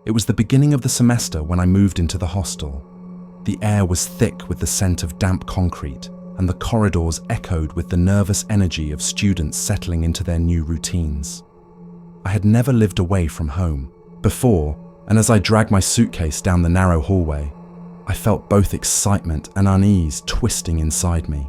It was the beginning of the semester when I moved into the hostel. The air was thick with the scent of damp concrete, and the corridors echoed with the nervous energy of students settling into their new routines. I had never lived away from home before, and as I dragged my suitcase down the narrow hallway, I felt both excitement and unease twisting inside me.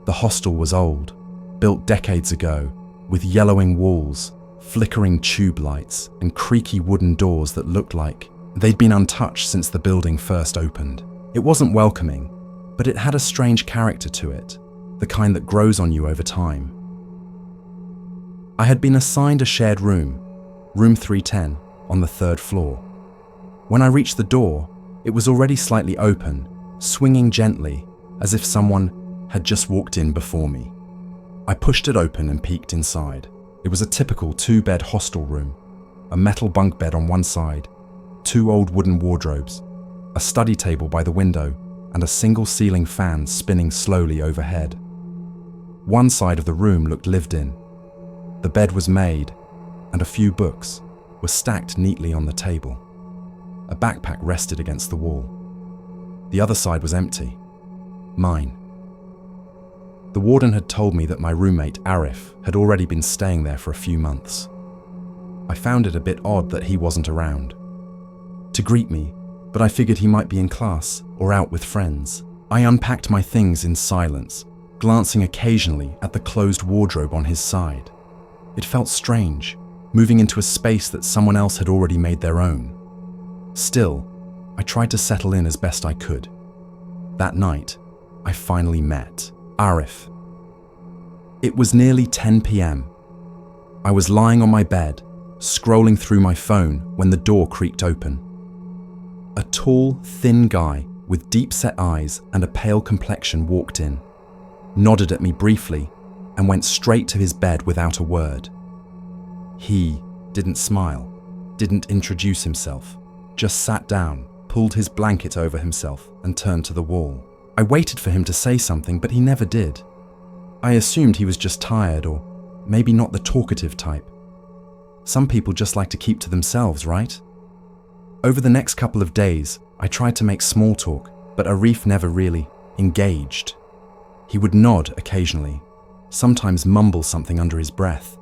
The hostel was old, built decades ago, with yellowing walls, flickering tube lights, and creaky wooden doors that looked like they'd been untouched since the building first opened. It wasn't welcoming, but it had a strange character to it, the kind that grows on you over time. I had been assigned a shared room, room 310, on the 3rd floor. When I reached the door, it was already slightly open, swinging gently, as if someone had just walked in before me. I pushed it open and peeked inside. It was a typical 2-bed hostel room, a metal bunk bed on one side, 2 old wooden wardrobes, a study table by the window, and a single ceiling fan spinning slowly overhead. One side of the room looked lived in. The bed was made, and a few books were stacked neatly on the table. A backpack rested against the wall. The other side was empty. Mine. The warden had told me that my roommate, Arif, had already been staying there for a few months. I found it a bit odd that he wasn't around to greet me, but I figured he might be in class or out with friends. I unpacked my things in silence, glancing occasionally at the closed wardrobe on his side. It felt strange, moving into a space that someone else had already made their own. Still, I tried to settle in as best I could. That night, I finally met Arif. It was nearly 10 p.m. I was lying on my bed, scrolling through my phone when the door creaked open. A tall, thin guy with deep-set eyes and a pale complexion walked in, nodded at me briefly, and went straight to his bed without a word. He didn't smile, didn't introduce himself, just sat down, pulled his blanket over himself, and turned to the wall. I waited for him to say something, but he never did. I assumed he was just tired, or maybe not the talkative type. Some people just like to keep to themselves, right? Over the next couple of days, I tried to make small talk, but Arif never really engaged. He would nod occasionally, sometimes mumble something under his breath,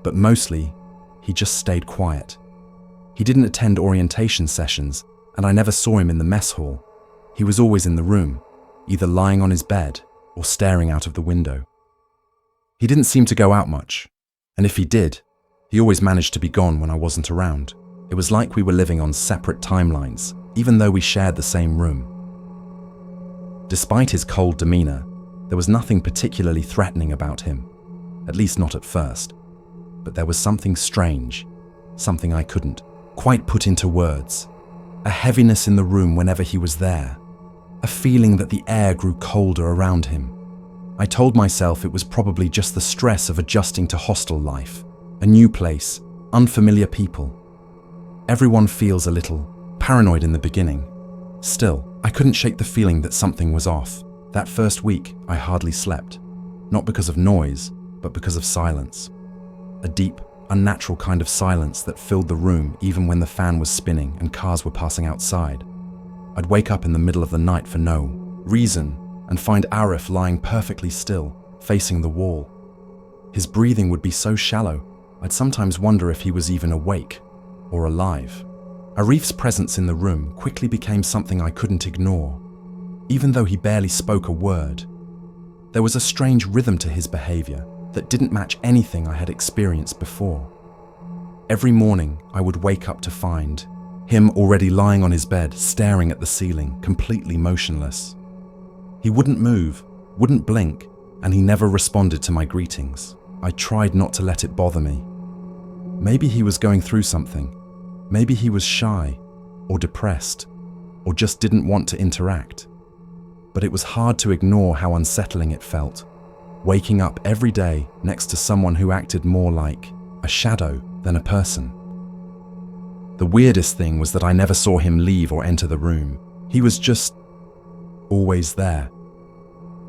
but mostly, he just stayed quiet. He didn't attend orientation sessions, and I never saw him in the mess hall. He was always in the room, either lying on his bed or staring out of the window. He didn't seem to go out much, and if he did, he always managed to be gone when I wasn't around. It was like we were living on separate timelines, even though we shared the same room. Despite his cold demeanor, there was nothing particularly threatening about him, at least not at first. But there was something strange, something I couldn't quite put into words. A heaviness in the room whenever he was there, a feeling that the air grew colder around him. I told myself it was probably just the stress of adjusting to hostel life, a new place, unfamiliar people. Everyone feels a little paranoid in the beginning. Still, I couldn't shake the feeling that something was off. That first week, I hardly slept, not because of noise, but because of silence. A deep, unnatural kind of silence that filled the room even when the fan was spinning and cars were passing outside. I'd wake up in the middle of the night for no reason and find Arif lying perfectly still, facing the wall. His breathing would be so shallow, I'd sometimes wonder if he was even awake or alive. Arif's presence in the room quickly became something I couldn't ignore, even though he barely spoke a word. There was a strange rhythm to his behavior that didn't match anything I had experienced before. Every morning, I would wake up to find him already lying on his bed, staring at the ceiling, completely motionless. He wouldn't move, wouldn't blink, and he never responded to my greetings. I tried not to let it bother me. Maybe he was going through something. Maybe he was shy, or depressed, or just didn't want to interact. But it was hard to ignore how unsettling it felt, waking up every day next to someone who acted more like a shadow than a person. The weirdest thing was that I never saw him leave or enter the room. He was just always there.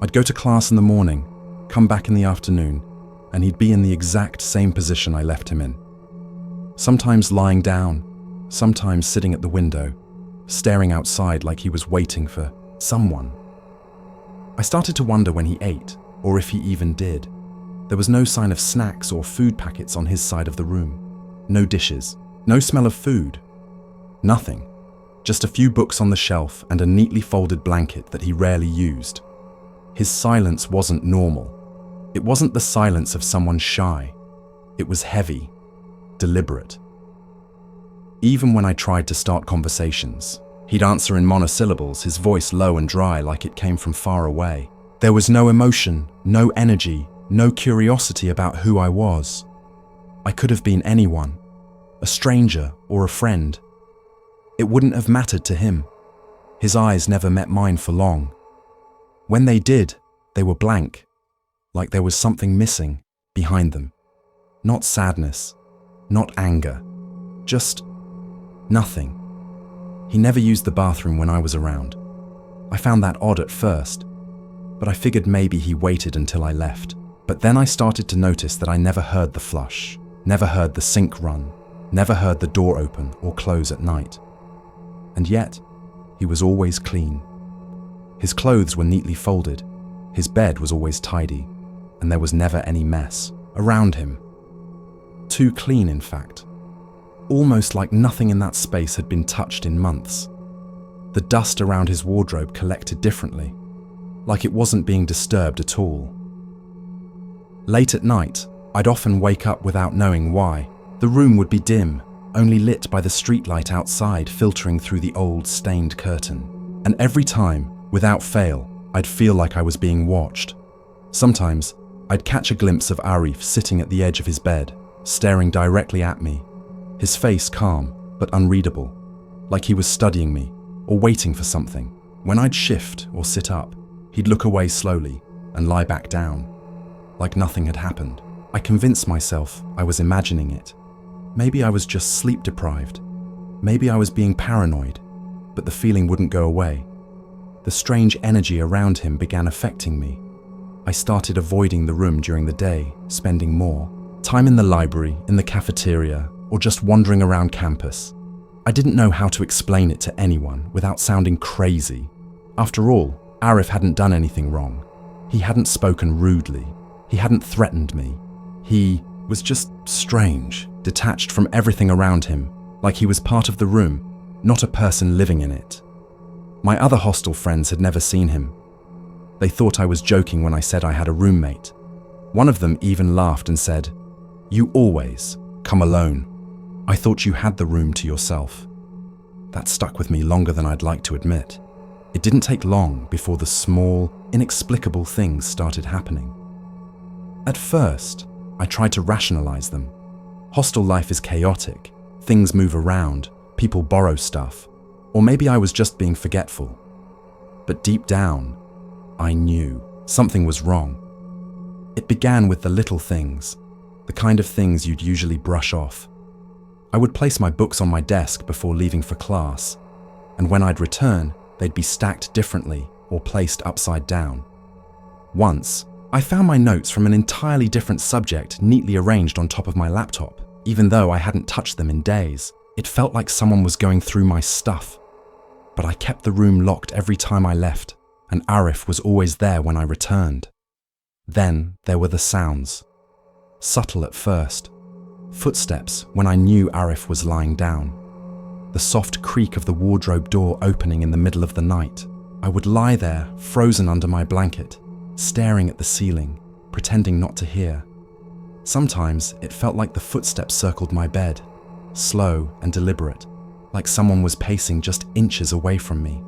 I'd go to class in the morning, come back in the afternoon, and he'd be in the exact same position I left him in. Sometimes lying down, sometimes sitting at the window, staring outside like he was waiting for someone. I started to wonder when he ate, or if he even did. There was no sign of snacks or food packets on his side of the room. No dishes, no smell of food. Nothing. Just a few books on the shelf and a neatly folded blanket that he rarely used. His silence wasn't normal. It wasn't the silence of someone shy. It was heavy, deliberate. Even when I tried to start conversations, he'd answer in monosyllables, his voice low and dry like it came from far away. There was no emotion, no energy, no curiosity about who I was. I could have been anyone, a stranger or a friend. It wouldn't have mattered to him. His eyes never met mine for long. When they did, they were blank, like there was something missing behind them. Not sadness, not anger, just nothing. He never used the bathroom when I was around. I found that odd at first, but I figured maybe he waited until I left. But then I started to notice that I never heard the flush, never heard the sink run, never heard the door open or close at night. And yet, he was always clean. His clothes were neatly folded, his bed was always tidy, and there was never any mess around him. Too clean, in fact. Almost like nothing in that space had been touched in months. The dust around his wardrobe collected differently, like it wasn't being disturbed at all. Late at night, I'd often wake up without knowing why. The room would be dim, only lit by the streetlight outside filtering through the old, stained curtain. And every time, without fail, I'd feel like I was being watched. Sometimes, I'd catch a glimpse of Arif sitting at the edge of his bed, staring directly at me, his face calm but unreadable, like he was studying me or waiting for something. When I'd shift or sit up, he'd look away slowly and lie back down, like nothing had happened. I convinced myself I was imagining it. Maybe I was just sleep deprived. Maybe I was being paranoid, but the feeling wouldn't go away. The strange energy around him began affecting me. I started avoiding the room during the day, spending more time in the library, in the cafeteria, or just wandering around campus. I didn't know how to explain it to anyone without sounding crazy. After all, Arif hadn't done anything wrong. He hadn't spoken rudely. He hadn't threatened me. He was just strange, detached from everything around him, like he was part of the room, not a person living in it. My other hostel friends had never seen him. They thought I was joking when I said I had a roommate. One of them even laughed and said, "You always come alone. I thought you had the room to yourself." That stuck with me longer than I'd like to admit. It didn't take long before the small, inexplicable things started happening. At first, I tried to rationalize them. Hostel life is chaotic. Things move around, people borrow stuff, or maybe I was just being forgetful. But deep down, I knew something was wrong. It began with the little things, the kind of things you'd usually brush off. I would place my books on my desk before leaving for class, and when I'd return, they'd be stacked differently or placed upside down. Once, I found my notes from an entirely different subject neatly arranged on top of my laptop. Even though I hadn't touched them in days, it felt like someone was going through my stuff. But I kept the room locked every time I left, and Arif was always there when I returned. Then there were the sounds. Subtle at first. Footsteps when I knew Arif was lying down. The soft creak of the wardrobe door opening in the middle of the night. I would lie there, frozen under my blanket, staring at the ceiling, pretending not to hear. Sometimes it felt like the footsteps circled my bed, slow and deliberate, like someone was pacing just inches away from me.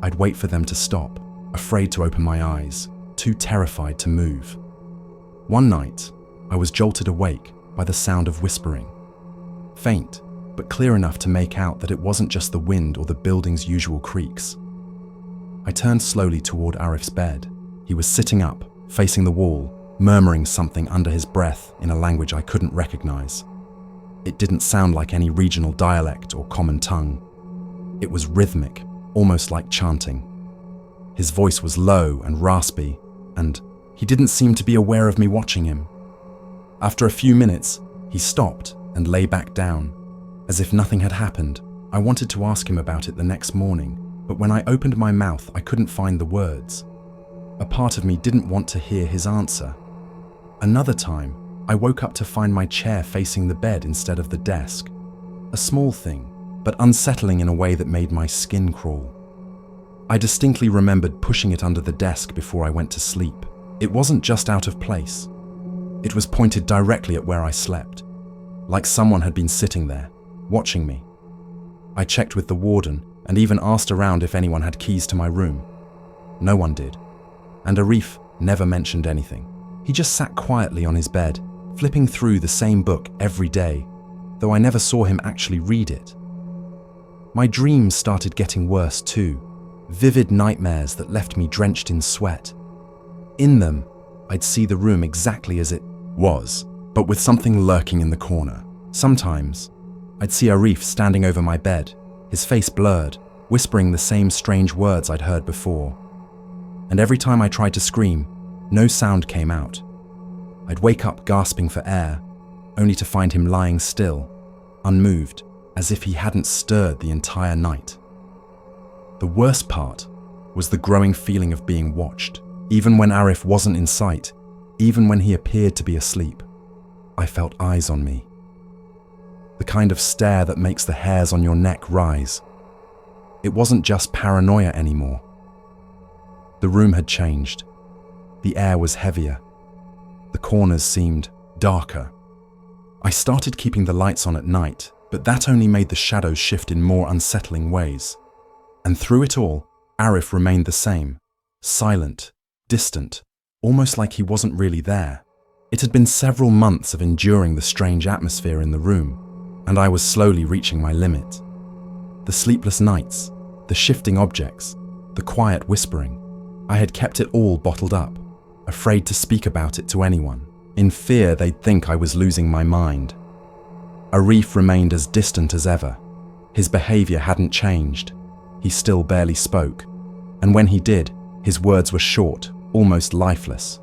I'd wait for them to stop, afraid to open my eyes, too terrified to move. One night, I was jolted awake by the sound of whispering. Faint, but clear enough to make out that it wasn't just the wind or the building's usual creaks. I turned slowly toward Arif's bed. He was sitting up, facing the wall, murmuring something under his breath in a language I couldn't recognize. It didn't sound like any regional dialect or common tongue. It was rhythmic, almost like chanting. His voice was low and raspy, and he didn't seem to be aware of me watching him. After a few minutes, he stopped and lay back down, As if nothing had happened, I wanted to ask him about it the next morning, but when I opened my mouth, I couldn't find the words. A part of me didn't want to hear his answer. Another time, I woke up to find my chair facing the bed instead of the desk. A small thing, but unsettling in a way that made my skin crawl. I distinctly remembered pushing it under the desk before I went to sleep. It wasn't just out of place. It was pointed directly at where I slept, like someone had been sitting there, watching me. I checked with the warden and even asked around if anyone had keys to my room. No one did, and Arif never mentioned anything. He just sat quietly on his bed, flipping through the same book every day, though I never saw him actually read it. My dreams started getting worse too, vivid nightmares that left me drenched in sweat. In them, I'd see the room exactly as it was, but with something lurking in the corner. Sometimes, I'd see Arif standing over my bed, his face blurred, whispering the same strange words I'd heard before. And every time I tried to scream, no sound came out. I'd wake up gasping for air, only to find him lying still, unmoved, as if he hadn't stirred the entire night. The worst part was the growing feeling of being watched. Even when Arif wasn't in sight, even when he appeared to be asleep, I felt eyes on me. The kind of stare that makes the hairs on your neck rise. It wasn't just paranoia anymore. The room had changed. The air was heavier. The corners seemed darker. I started keeping the lights on at night, but that only made the shadows shift in more unsettling ways. And through it all, Arif remained the same, silent, distant, almost like he wasn't really there. It had been several months of enduring the strange atmosphere in the room, and I was slowly reaching my limit. The sleepless nights, the shifting objects, the quiet whispering. I had kept it all bottled up, afraid to speak about it to anyone, in fear they'd think I was losing my mind. Arif remained as distant as ever. His behavior hadn't changed. He still barely spoke, and when he did, his words were short, almost lifeless.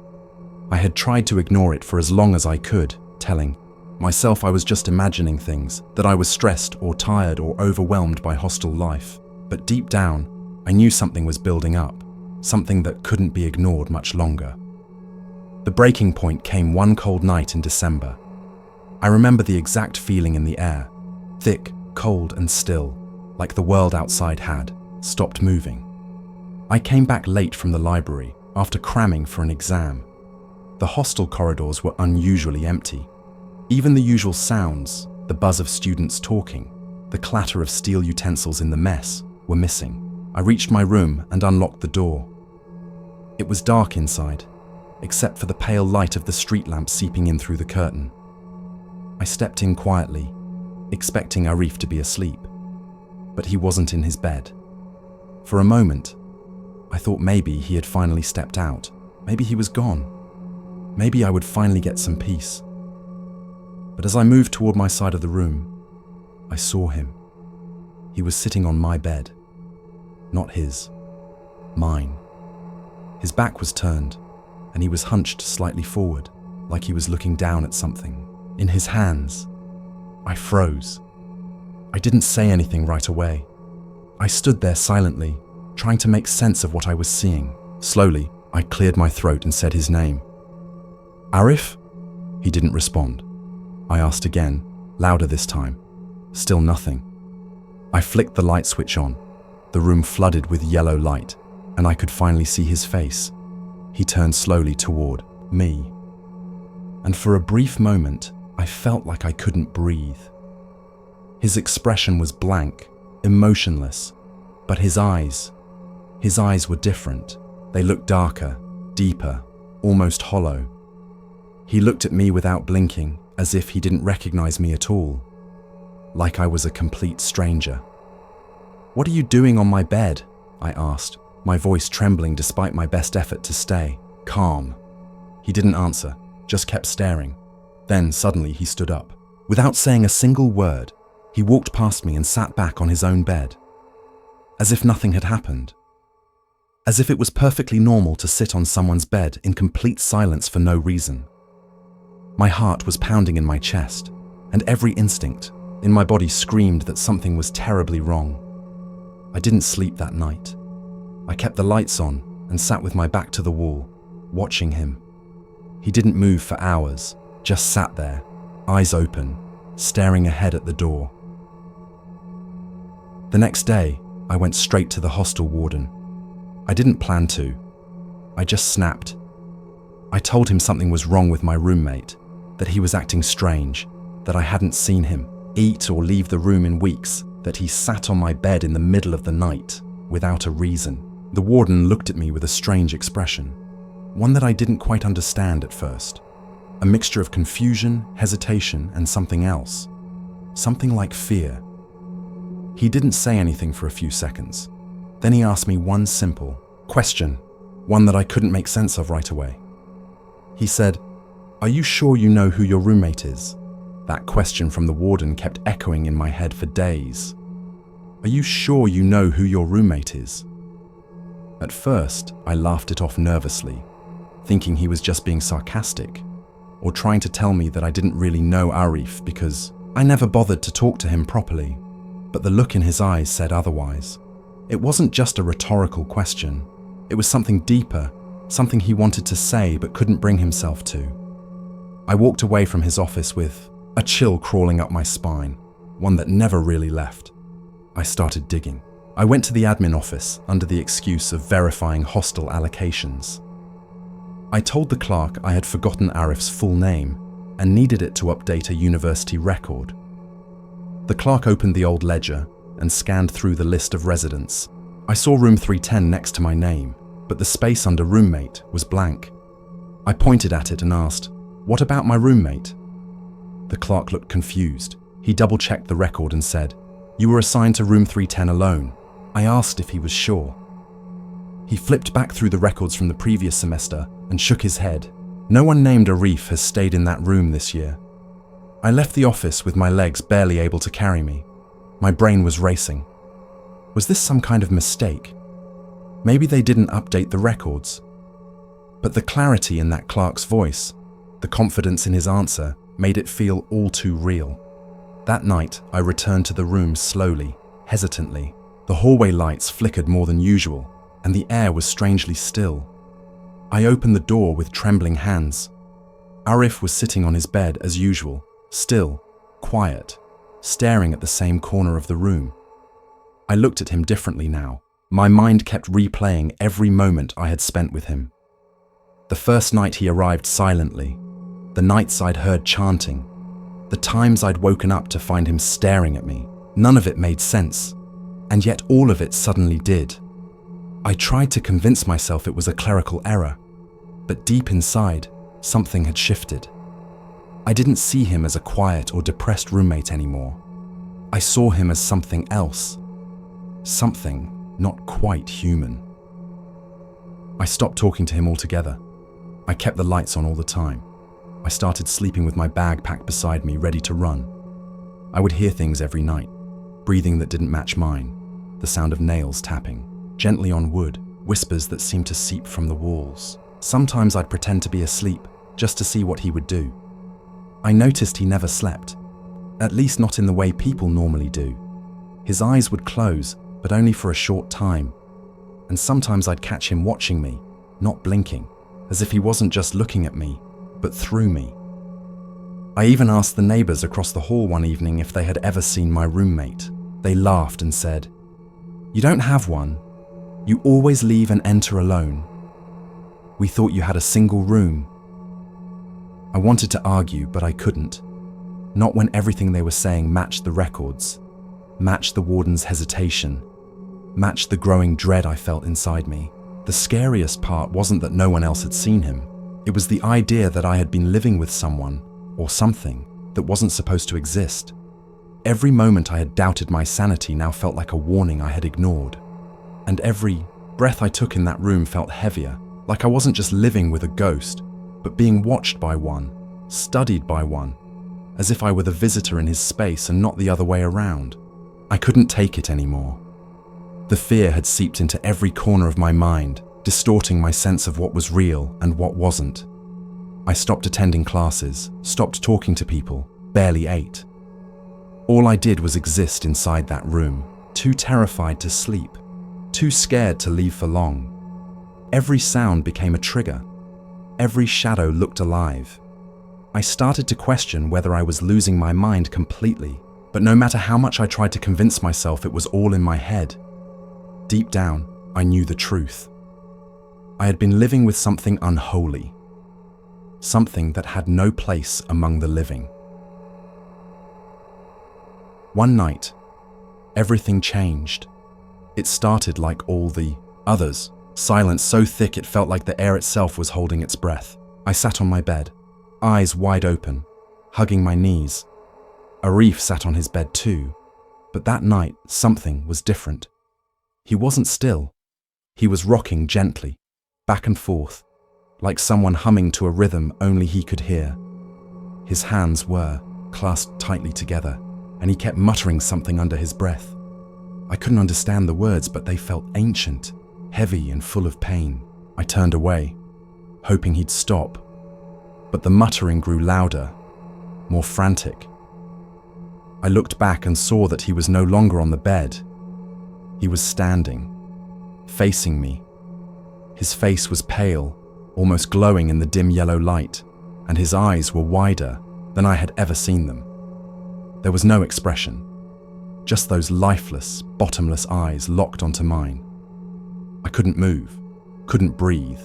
I had tried to ignore it for as long as I could, telling myself I was just imagining things, that I was stressed or tired or overwhelmed by hostel life. But deep down, I knew something was building up, something that couldn't be ignored much longer. The breaking point came one cold night in December. I remember the exact feeling in the air, thick, cold and still, like the world outside had stopped moving. I came back late from the library after cramming for an exam. The hostel corridors were unusually empty. Even the usual sounds, the buzz of students talking, the clatter of steel utensils in the mess, were missing. I reached my room and unlocked the door. It was dark inside, except for the pale light of the street lamp seeping in through the curtain. I stepped in quietly, expecting Arif to be asleep, but he wasn't in his bed. For a moment, I thought maybe he had finally stepped out. Maybe he was gone. Maybe I would finally get some peace. But as I moved toward my side of the room, I saw him. He was sitting on my bed. Not his. Mine. His back was turned, and he was hunched slightly forward, like he was looking down at something. In his hands, I froze. I didn't say anything right away. I stood there silently, trying to make sense of what I was seeing. Slowly, I cleared my throat and said his name. Arif? He didn't respond. I asked again, louder this time. Still nothing. I flicked the light switch on. The room flooded with yellow light, and I could finally see his face. He turned slowly toward me. And for a brief moment, I felt like I couldn't breathe. His expression was blank, emotionless, but his eyes were different. They looked darker, deeper, almost hollow. He looked at me without blinking, as if he didn't recognize me at all, like I was a complete stranger. "What are you doing on my bed?" I asked, my voice trembling despite my best effort to stay calm. He didn't answer, just kept staring. Then suddenly he stood up. Without saying a single word, he walked past me and sat back on his own bed, as if nothing had happened. As if it was perfectly normal to sit on someone's bed in complete silence for no reason. My heart was pounding in my chest, and every instinct, in my body screamed that something was terribly wrong. I didn't sleep that night. I kept the lights on and sat with my back to the wall, watching him. He didn't move for hours, just sat there, eyes open, staring ahead at the door. The next day, I went straight to the hostel warden. I didn't plan to. I just snapped. I told him something was wrong with my roommate, that he was acting strange, that I hadn't seen him eat or leave the room in weeks, that he sat on my bed in the middle of the night, without a reason. The warden looked at me with a strange expression, one that I didn't quite understand at first. A mixture of confusion, hesitation, and something else. Something like fear. He didn't say anything for a few seconds. Then he asked me one simple question, one that I couldn't make sense of right away. He said, "Are you sure you know who your roommate is?" That question from the warden kept echoing in my head for days. "Are you sure you know who your roommate is?" At first, I laughed it off nervously, thinking he was just being sarcastic, or trying to tell me that I didn't really know Arif because I never bothered to talk to him properly. But the look in his eyes said otherwise. It wasn't just a rhetorical question. It was something deeper, something he wanted to say but couldn't bring himself to. I walked away from his office with a chill crawling up my spine, one that never really left. I started digging. I went to the admin office under the excuse of verifying hostel allocations. I told the clerk I had forgotten Arif's full name and needed it to update a university record. The clerk opened the old ledger and scanned through the list of residents. I saw room 310 next to my name, but the space under roommate was blank. I pointed at it and asked, "What about my roommate?" The clerk looked confused. He double-checked the record and said, "You were assigned to room 310 alone." I asked if he was sure. He flipped back through the records from the previous semester and shook his head. "No one named Arif has stayed in that room this year." I left the office with my legs barely able to carry me. My brain was racing. Was this some kind of mistake? Maybe they didn't update the records. But the clarity in that clerk's voice, the confidence in his answer, made it feel all too real. That night, I returned to the room slowly, hesitantly. The hallway lights flickered more than usual, and the air was strangely still. I opened the door with trembling hands. Arif was sitting on his bed as usual, still, quiet, staring at the same corner of the room. I looked at him differently now. My mind kept replaying every moment I had spent with him. The first night he arrived silently, the nights I'd heard chanting, the times I'd woken up to find him staring at me. None of it made sense, and yet all of it suddenly did. I tried to convince myself it was a clerical error, but deep inside, something had shifted. I didn't see him as a quiet or depressed roommate anymore. I saw him as something else, something not quite human. I stopped talking to him altogether. I kept the lights on all the time. I started sleeping with my bag packed beside me, ready to run. I would hear things every night, breathing that didn't match mine, the sound of nails tapping gently on wood, whispers that seemed to seep from the walls. Sometimes I'd pretend to be asleep, just to see what he would do. I noticed he never slept, at least not in the way people normally do. His eyes would close, but only for a short time, and sometimes I'd catch him watching me, not blinking, as if he wasn't just looking at me, but through me. I even asked the neighbors across the hall one evening if they had ever seen my roommate. They laughed and said, "You don't have one. You always leave and enter alone. We thought you had a single room." I wanted to argue, but I couldn't. Not when everything they were saying matched the records, matched the warden's hesitation, matched the growing dread I felt inside me. The scariest part wasn't that no one else had seen him. It was the idea that I had been living with someone, or something, that wasn't supposed to exist. Every moment I had doubted my sanity now felt like a warning I had ignored. And every breath I took in that room felt heavier, like I wasn't just living with a ghost, but being watched by one, studied by one, as if I were the visitor in his space and not the other way around. I couldn't take it anymore. The fear had seeped into every corner of my mind, distorting my sense of what was real and what wasn't. I stopped attending classes, stopped talking to people, barely ate. All I did was exist inside that room, too terrified to sleep, too scared to leave for long. Every sound became a trigger. Every shadow looked alive. I started to question whether I was losing my mind completely, but no matter how much I tried to convince myself it was all in my head, deep down, I knew the truth. I had been living with something unholy, something that had no place among the living. One night, everything changed. It started like all the others, silence so thick it felt like the air itself was holding its breath. I sat on my bed, eyes wide open, hugging my knees. Arif sat on his bed too, but that night something was different. He wasn't still. He was rocking gently, back and forth, like someone humming to a rhythm only he could hear. His hands were clasped tightly together, and he kept muttering something under his breath. I couldn't understand the words, but they felt ancient, heavy and full of pain. I turned away, hoping he'd stop, but the muttering grew louder, more frantic. I looked back and saw that he was no longer on the bed. He was standing, facing me. His face was pale, almost glowing in the dim yellow light, and his eyes were wider than I had ever seen them. There was no expression, just those lifeless, bottomless eyes locked onto mine. I couldn't move, couldn't breathe.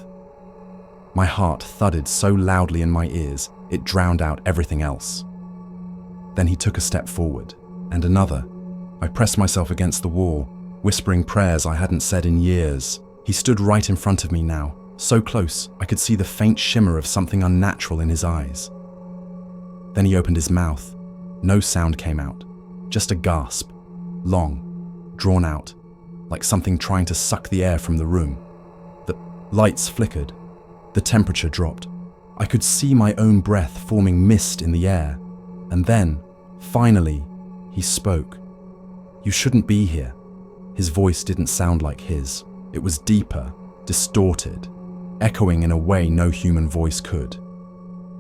My heart thudded so loudly in my ears, it drowned out everything else. Then he took a step forward, and another. I pressed myself against the wall, whispering prayers I hadn't said in years. He stood right in front of me now, so close I could see the faint shimmer of something unnatural in his eyes. Then he opened his mouth. No sound came out, just a gasp, long, drawn out, like something trying to suck the air from the room. The lights flickered. The temperature dropped. I could see my own breath forming mist in the air. And then, finally, he spoke. "You shouldn't be here." His voice didn't sound like his. It was deeper, distorted, echoing in a way no human voice could.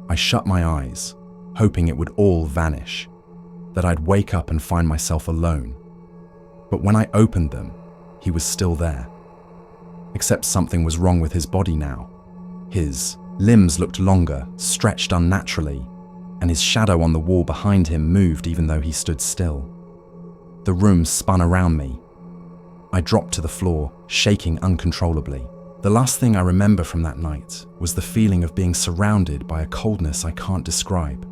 I shut my eyes, hoping it would all vanish, that I'd wake up and find myself alone. But when I opened them, he was still there. Except something was wrong with his body now. His limbs looked longer, stretched unnaturally, and his shadow on the wall behind him moved even though he stood still. The room spun around me. I dropped to the floor, shaking uncontrollably. The last thing I remember from that night was the feeling of being surrounded by a coldness I can't describe,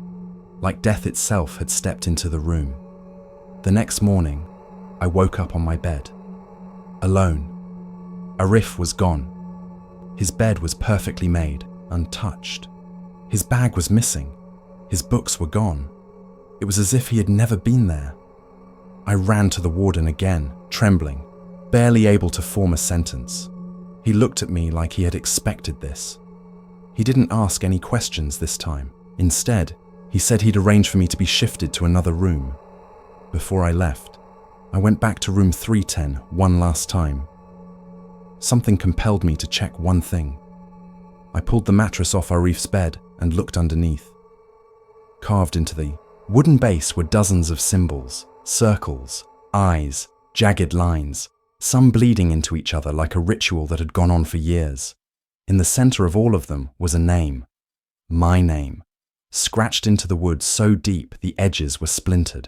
like death itself had stepped into the room. The next morning, I woke up on my bed, alone. Arif was gone. His bed was perfectly made, untouched. His bag was missing. His books were gone. It was as if he had never been there. I ran to the warden again, trembling, barely able to form a sentence. He looked at me like he had expected this. He didn't ask any questions this time. Instead, he said he'd arrange for me to be shifted to another room. Before I left, I went back to room 310 one last time. Something compelled me to check one thing. I pulled the mattress off Arif's bed and looked underneath. Carved into the wooden base were dozens of symbols, circles, eyes, jagged lines, some bleeding into each other like a ritual that had gone on for years. In the center of all of them was a name, my name, scratched into the wood so deep the edges were splintered.